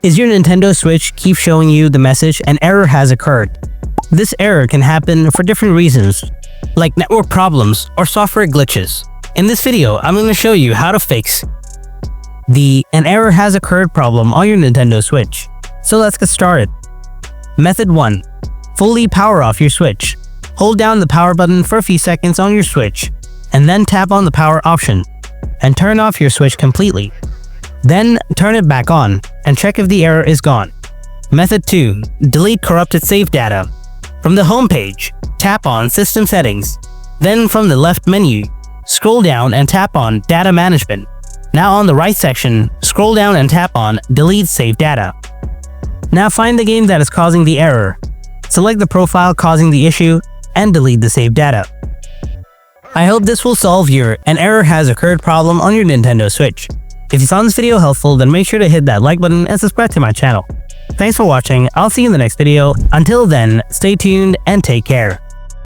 Is your Nintendo Switch keep showing you the message an error has occurred? This error can happen for different reasons, like network problems or software glitches. In this video, I'm going to show you how to fix the "an error has occurred" problem on your Nintendo Switch. So let's get started. Method 1. Fully power off your Switch. Hold down the power button for a few seconds on your Switch, and then tap on the power option, and turn off your Switch completely. Then turn it back on, and check if the error is gone. Method 2. Delete corrupted save data. From the home page, tap on System Settings. Then from the left menu, scroll down and tap on Data Management. Now on the right section, scroll down and tap on Delete Save Data. Now find the game that is causing the error. Select the profile causing the issue and delete the saved data. I hope this will solve your "an error has occurred" problem on your Nintendo Switch. If you found this video helpful, then make sure to hit that like button and subscribe to my channel. Thanks for watching. I'll see you in the next video. Until then, stay tuned and take care.